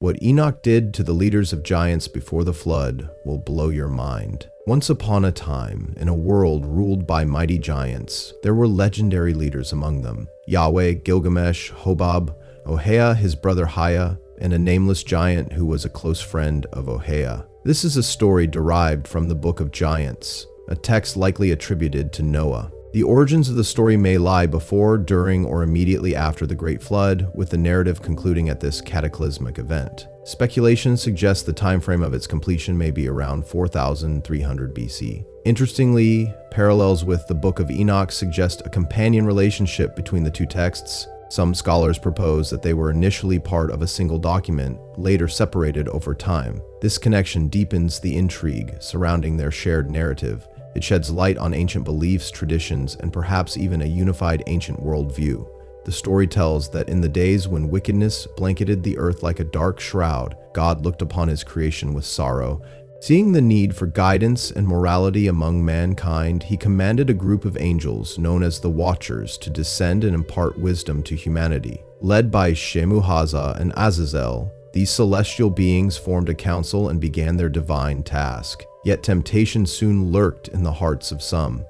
What Enoch did to the leaders of giants before the flood will blow your mind. Once upon a time, in a world ruled by mighty giants, there were legendary leaders among them: Yahweh, Gilgamesh, Hobab, Ohia, his brother Haya, and a nameless giant who was a close friend of Ohia. This is a story derived from the Book of Giants, a text likely attributed to Noah. The origins of the story may lie before, during, or immediately after the Great Flood, with the narrative concluding at this cataclysmic event. Speculation suggests the time frame of its completion may be around 4300 BC. Interestingly, parallels with the Book of Enoch suggest a companion relationship between the two texts. Some scholars propose that they were initially part of a single document, later separated over time. This connection deepens the intrigue surrounding their shared narrative. It sheds light on ancient beliefs, traditions, and perhaps even a unified ancient worldview. The story tells that in the days when wickedness blanketed the earth like a dark shroud, God looked upon his creation with sorrow. Seeing the need for guidance and morality among mankind, he commanded a group of angels known as the Watchers to descend and impart wisdom to humanity. Led by Shemuhaza and Azazel, these celestial beings formed a council and began their divine task. Yet temptation soon lurked in the hearts of some.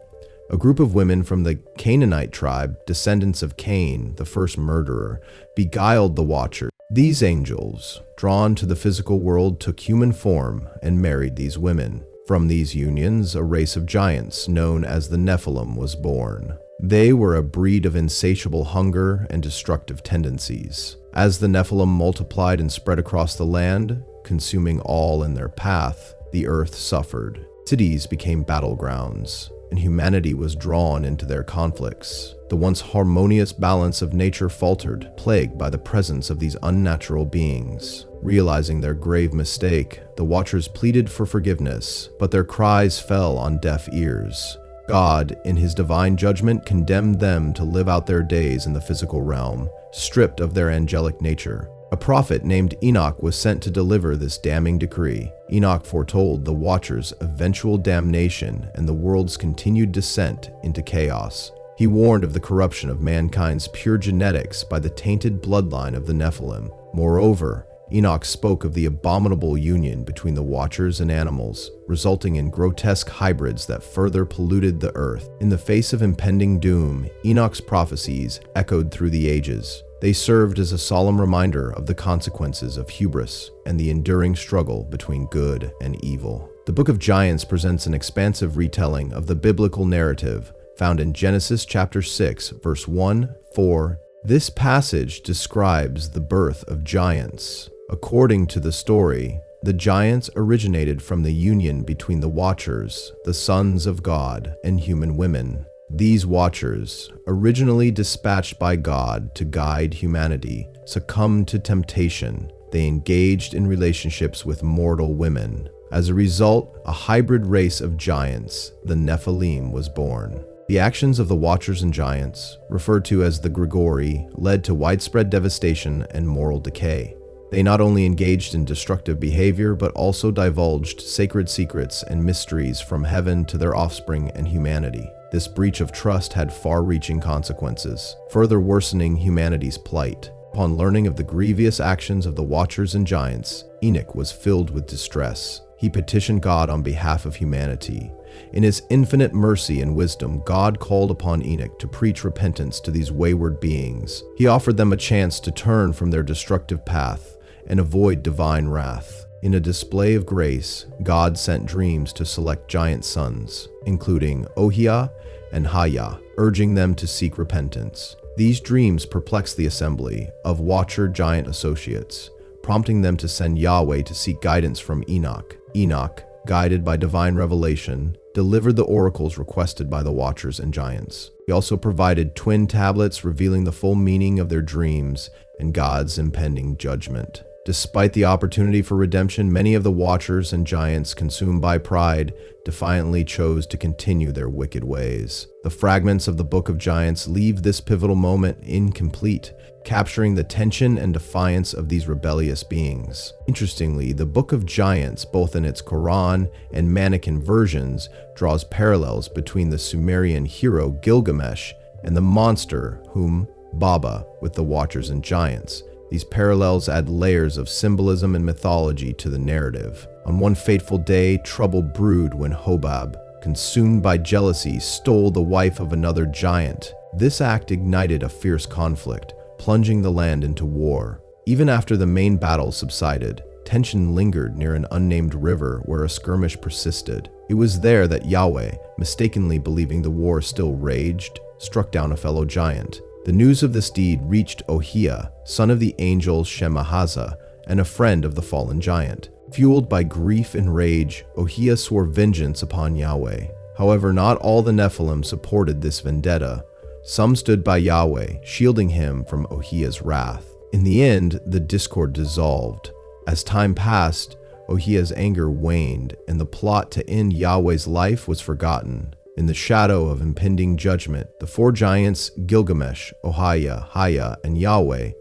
A group of women from the Canaanite tribe, descendants of Cain, the first murderer, beguiled the Watchers. These angels, drawn to the physical world, took human form and married these women. From these unions, a race of giants known as the Nephilim was born. They were a breed of insatiable hunger and destructive tendencies. As the Nephilim multiplied and spread across the land, consuming all in their path, the earth suffered. Cities became battlegrounds, and humanity was drawn into their conflicts. The once harmonious balance of nature faltered, plagued by the presence of these unnatural beings. Realizing their grave mistake, the Watchers pleaded for forgiveness, but their cries fell on deaf ears. God, in his divine judgment, condemned them to live out their days in the physical realm, stripped of their angelic nature. A prophet named Enoch was sent to deliver this damning decree. Enoch foretold the Watchers' eventual damnation and the world's continued descent into chaos. He warned of the corruption of mankind's pure genetics by the tainted bloodline of the Nephilim. Moreover, Enoch spoke of the abominable union between the Watchers and animals, resulting in grotesque hybrids that further polluted the earth. In the face of impending doom, Enoch's prophecies echoed through the ages. They served as a solemn reminder of the consequences of hubris and the enduring struggle between good and evil. The Book of Giants presents an expansive retelling of the biblical narrative found in Genesis chapter 6, verse 1, 4. This passage describes the birth of giants. According to the story, the giants originated from the union between the Watchers, the sons of God, and human women. These Watchers, originally dispatched by God to guide humanity, succumbed to temptation. They engaged in relationships with mortal women. As a result, a hybrid race of giants, the Nephilim, was born. The actions of the Watchers and giants, referred to as the Grigori, led to widespread devastation and moral decay. They not only engaged in destructive behavior, but also divulged sacred secrets and mysteries from heaven to their offspring and humanity. This breach of trust had far-reaching consequences, further worsening humanity's plight. Upon learning of the grievous actions of the Watchers and giants, Enoch was filled with distress. He petitioned God on behalf of humanity. In his infinite mercy and wisdom, God called upon Enoch to preach repentance to these wayward beings. He offered them a chance to turn from their destructive path and avoid divine wrath. In a display of grace, God sent dreams to select giant sons, including Ohia and Haya, urging them to seek repentance. These dreams perplexed the assembly of Watcher giant associates, prompting them to send Yahweh to seek guidance from Enoch. Enoch, guided by divine revelation, delivered the oracles requested by the Watchers and giants. He also provided twin tablets revealing the full meaning of their dreams and God's impending judgment. Despite the opportunity for redemption, many of the Watchers and giants, consumed by pride, defiantly chose to continue their wicked ways. The fragments of the Book of Giants leave this pivotal moment incomplete, capturing the tension and defiance of these rebellious beings. Interestingly, the Book of Giants, both in its Quran and Manichaean versions, draws parallels between the Sumerian hero Gilgamesh and the monster whom Baba with the Watchers and giants. These parallels add layers of symbolism and mythology to the narrative. On one fateful day, trouble brewed when Hobab, consumed by jealousy, stole the wife of another giant. This act ignited a fierce conflict, plunging the land into war. Even after the main battle subsided, tension lingered near an unnamed river where a skirmish persisted. It was there that Yahweh, mistakenly believing the war still raged, struck down a fellow giant. The news of this deed reached Ohia, son of the angel Shemahaza, and a friend of the fallen giant. Fueled by grief and rage, Ohia swore vengeance upon Yahweh. However, not all the Nephilim supported this vendetta. Some stood by Yahweh, shielding him from Ohia's wrath. In the end, the discord dissolved. As time passed, Ohia's anger waned, and the plot to end Yahweh's life was forgotten. In the shadow of impending judgment, the four giants, Gilgamesh, Ohia, Haya, and Yahweh,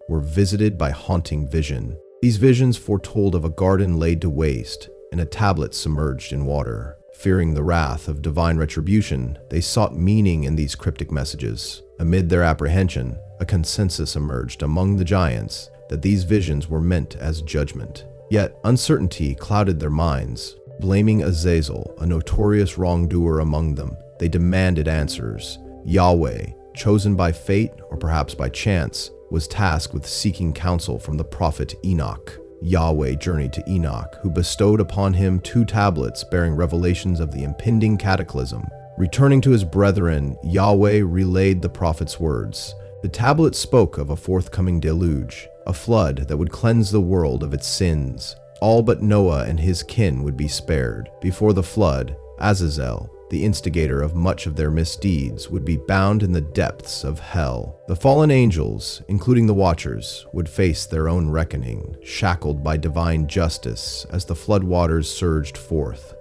were visited by haunting vision. These visions foretold of a garden laid to waste and a tablet submerged in water. Fearing the wrath of divine retribution, they sought meaning in these cryptic messages. Amid their apprehension, a consensus emerged among the giants that these visions were meant as judgment. Yet uncertainty clouded their minds. Blaming Azazel, a notorious wrongdoer among them, they demanded answers. Yahweh, chosen by fate or perhaps by chance, was tasked with seeking counsel from the prophet Enoch. Yahweh journeyed to Enoch, who bestowed upon him 2 tablets bearing revelations of the impending cataclysm. Returning to his brethren, Yahweh relayed the prophet's words. The tablets spoke of a forthcoming deluge, a flood that would cleanse the world of its sins. All but Noah and his kin would be spared. Before the flood, Azazel, the instigator of much of their misdeeds, would be bound in the depths of hell. The fallen angels, including the Watchers, would face their own reckoning, shackled by divine justice as the floodwaters surged forth.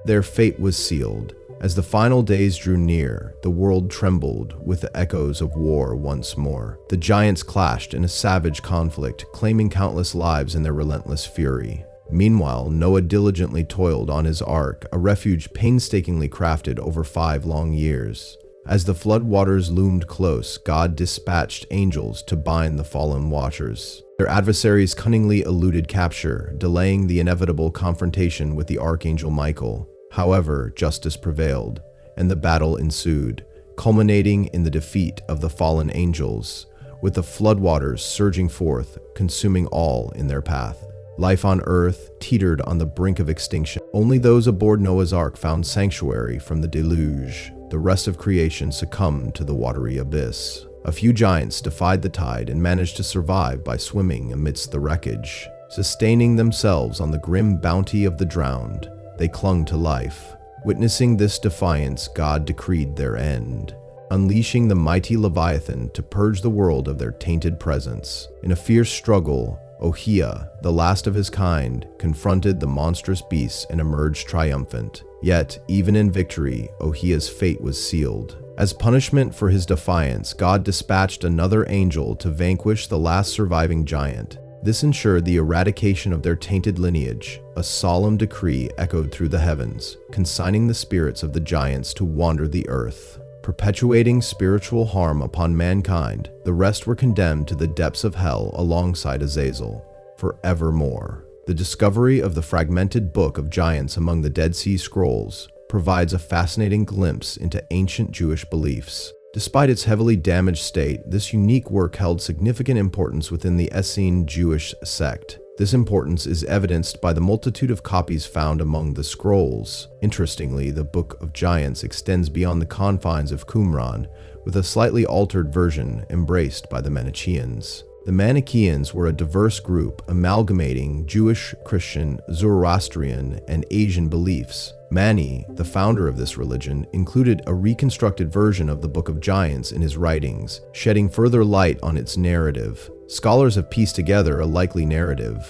Their fate was sealed. As the final days drew near, the world trembled with the echoes of war once more. The giants clashed in a savage conflict, claiming countless lives in their relentless fury. Meanwhile, Noah diligently toiled on his ark, a refuge painstakingly crafted over 5 long years. As the floodwaters loomed close, God dispatched angels to bind the fallen Watchers. Their adversaries cunningly eluded capture, delaying the inevitable confrontation with the archangel Michael. However, justice prevailed, and the battle ensued, culminating in the defeat of the fallen angels, with the floodwaters surging forth, consuming all in their path. Life on earth teetered on the brink of extinction. Only those aboard Noah's Ark found sanctuary from the deluge. The rest of creation succumbed to the watery abyss. A few giants defied the tide and managed to survive by swimming amidst the wreckage. Sustaining themselves on the grim bounty of the drowned, they clung to life. Witnessing this defiance, God decreed their end, unleashing the mighty Leviathan to purge the world of their tainted presence. In a fierce struggle, Ohia, the last of his kind, confronted the monstrous beasts and emerged triumphant. Yet, even in victory, Ohia's fate was sealed. As punishment for his defiance, God dispatched another angel to vanquish the last surviving giant. This ensured the eradication of their tainted lineage. A solemn decree echoed through the heavens, consigning the spirits of the giants to wander the earth, perpetuating spiritual harm upon mankind. The rest were condemned to the depths of hell alongside Azazel, forevermore. The discovery of the fragmented Book of Giants among the Dead Sea Scrolls provides a fascinating glimpse into ancient Jewish beliefs. Despite its heavily damaged state, this unique work held significant importance within the Essene Jewish sect. This importance is evidenced by the multitude of copies found among the scrolls. Interestingly, the Book of Giants extends beyond the confines of Qumran, with a slightly altered version embraced by the Manichaeans. The Manichaeans were a diverse group amalgamating Jewish, Christian, Zoroastrian, and Asian beliefs. Mani, the founder of this religion, included a reconstructed version of the Book of Giants in his writings, shedding further light on its narrative. Scholars have pieced together a likely narrative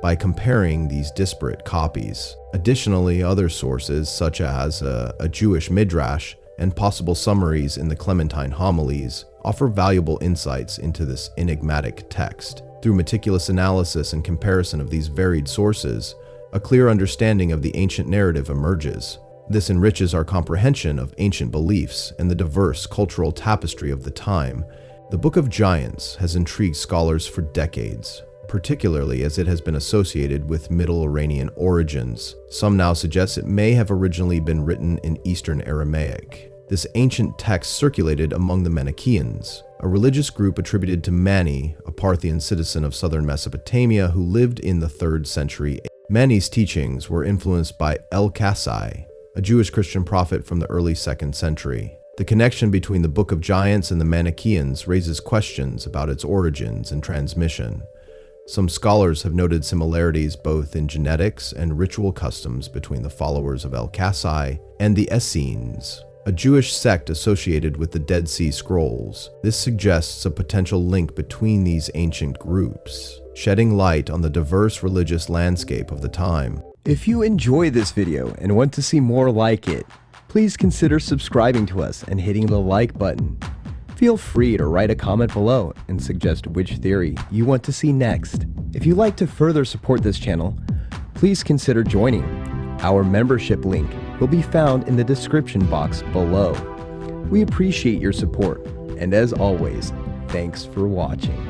by comparing these disparate copies. Additionally, other sources, such as a Jewish midrash and possible summaries in the Clementine homilies, offer valuable insights into this enigmatic text. Through meticulous analysis and comparison of these varied sources, a clear understanding of the ancient narrative emerges. This enriches our comprehension of ancient beliefs and the diverse cultural tapestry of the time, The Book of Giants has intrigued scholars for decades, particularly as it has been associated with Middle Iranian origins. Some now suggest it may have originally been written in Eastern Aramaic. This ancient text circulated among the Manichaeans, a religious group attributed to Mani, a Parthian citizen of southern Mesopotamia who lived in the 3rd century. Mani's teachings were influenced by El-Kasai, a Jewish Christian prophet from the early 2nd century. The connection between the Book of Giants and the Manichaeans raises questions about its origins and transmission. Some scholars have noted similarities both in genetics and ritual customs between the followers of El-Kasai and the Essenes, a Jewish sect associated with the Dead Sea Scrolls. This suggests a potential link between these ancient groups, shedding light on the diverse religious landscape of the time. If you enjoy this video and want to see more like it, please consider subscribing to us and hitting the like button. Feel free to write a comment below and suggest which theory you want to see next. If you'd like to further support this channel, please consider joining. Our membership link will be found in the description box below. We appreciate your support, and as always, thanks for watching.